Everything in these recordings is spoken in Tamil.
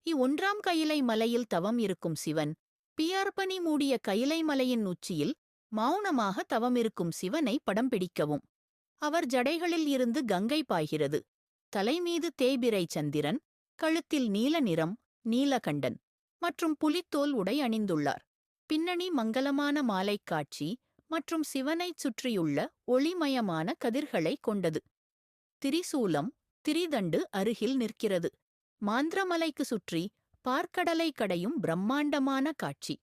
ஒன்றாம் கயிலை மலையில் தவம் இருக்கும் சிவன் பியார்பனி மூடிய கயிலை மலையின் உச்சியில் மௌனமாக தவமிருக்கும் சிவனை படம் பிடிக்கவும். அவர் ஜடைகளில் இருந்து கங்கை பாய்கிறது. தலைமீது தேய்பிறை சந்திரன், கழுத்தில் நீல நிறம் நீலகண்டன் மற்றும் புலித்தோல் உடை அணிந்துள்ளார். பின்னணி மங்கலமான மாலைக் காட்சி மற்றும் சிவனைச் சுற்றியுள்ள ஒளிமயமான கதிர்களை கொண்டது. திரிசூலம் திரிதண்டு அருகில் நிற்கிறது. மாந்திரமலைக்கு சுற்றி பார்க்கடலை கடையும் பிரம்மாண்டமான காட்சி.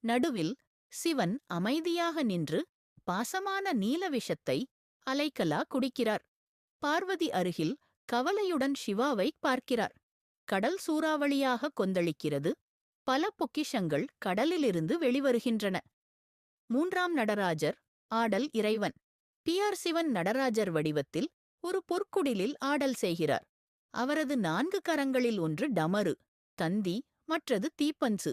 நடுவில் சிவன் அமைதியாக நின்று பாசமான நீல விஷத்தை அலைக்கலா குடிக்கிறார். பார்வதி அருகில் கவலையுடன் சிவாவை பார்க்கிறார். கடல் சூறாவளியாக கொந்தளிக்கிறது. பல பொக்கிஷங்கள் கடலிலிருந்து வெளிவருகின்றன. மூன்றாம் நடராஜர் ஆடல் இறைவன். சிவன் நடராஜர் வடிவத்தில் ஒரு பொற்குடிலில் ஆடல் செய்கிறார். அவரது 4 கரங்களில் ஒன்று டமரு, தந்தி, மற்றது தீப்பன்சு.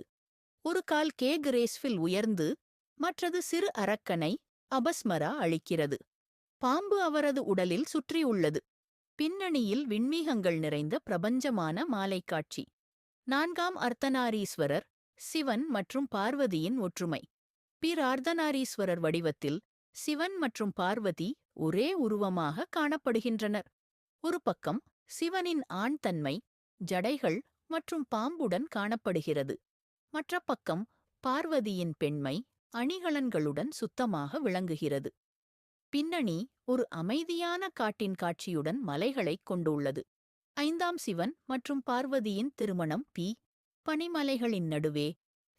ஒரு கால் கிரேஸ்ஃபில் உயர்ந்து மற்றது சிறு அரக்கனை அபஸ்மரா அளிக்கிறது. பாம்பு அவரது உடலில் சுற்றியுள்ளது. பின்னணியில் விண்மீகங்கள் நிறைந்த பிரபஞ்சமான மாலைக்காட்சி. 4ஆம் அர்த்தநாரீஸ்வரர் சிவன் மற்றும் பார்வதியின் ஒற்றுமை. அர்த்தநாரீஸ்வரர் வடிவத்தில் சிவன் மற்றும் பார்வதி ஒரே உருவமாக காணப்படுகின்றனர். ஒரு பக்கம் சிவனின் ஆண் தன்மை ஜடைகள் மற்றும் பாம்புடன் காணப்படுகிறது. மற்ற பக்கம் பார்வதியின் பெண்மை அணிகலன்களுடன் சுத்தமாக விளங்குகிறது. பின்னணி ஒரு அமைதியான காட்டின் காட்சியுடன் மலைகளைக் கொண்டுள்ளது. 5ஆம் சிவன் மற்றும் பார்வதியின் திருமணம். பனிமலைகளின் நடுவே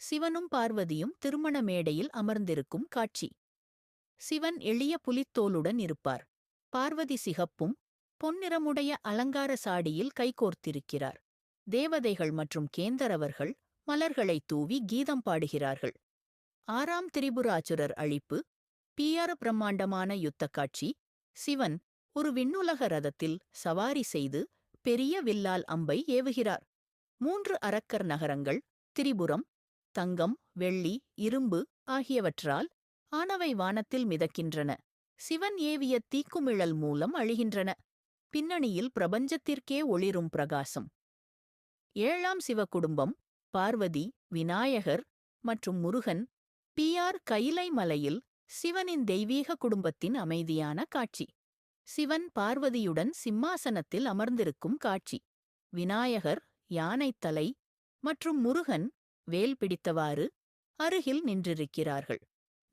சிவனும் பார்வதியும் திருமண மேடையில் அமர்ந்திருக்கும் காட்சி. சிவன் எளிய புலித்தோலுடன் இருப்பார். பார்வதி சிகப்பும் பொன்னிறமுடைய அலங்கார சாடியில் கைகோர்த்திருக்கிறார். தேவதைகள் மற்றும் கேந்தரவர்கள் மலர்களை தூவி கீதம் பாடுகிறார்கள். 6ஆம் திரிபுராசுரர் அழிப்பு. பிரம்மாண்டமான யுத்த காட்சி. சிவன் ஒரு விண்ணுலக ரதத்தில் சவாரி செய்து பெரிய வில்லால் அம்பை ஏவுகிறார். 3 அரக்கர் நகரங்கள் திரிபுரம் தங்கம், வெள்ளி, இரும்பு ஆகியவற்றால் ஆனவை வானத்தில் மிதக்கின்றன. சிவன் ஏவிய தீக்குமிழல் மூலம் அழிகின்றன. பின்னணியில் பிரபஞ்சத்திற்கே ஒளிரும் பிரகாசம். 7ஆம் சிவ குடும்பம் பார்வதி, விநாயகர் மற்றும் முருகன். கயிலை மலையில் சிவனின் தெய்வீக குடும்பத்தின் அமைதியான காட்சி. சிவன் பார்வதியுடன் சிம்மாசனத்தில் அமர்ந்திருக்கும் காட்சி. விநாயகர் யானைத்தலை மற்றும் முருகன் வேல் பிடித்தவாறு அருகில் நின்றிருக்கிறார்கள்.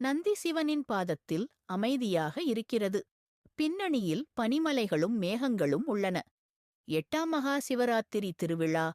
நந்தி சிவனின் பாதத்தில் அமைதியாக இருக்கிறது. பின்னணியில் பனிமலைகளும் மேகங்களும் உள்ளன. 8ஆம் மகா சிவராத்திரி திருவிழா.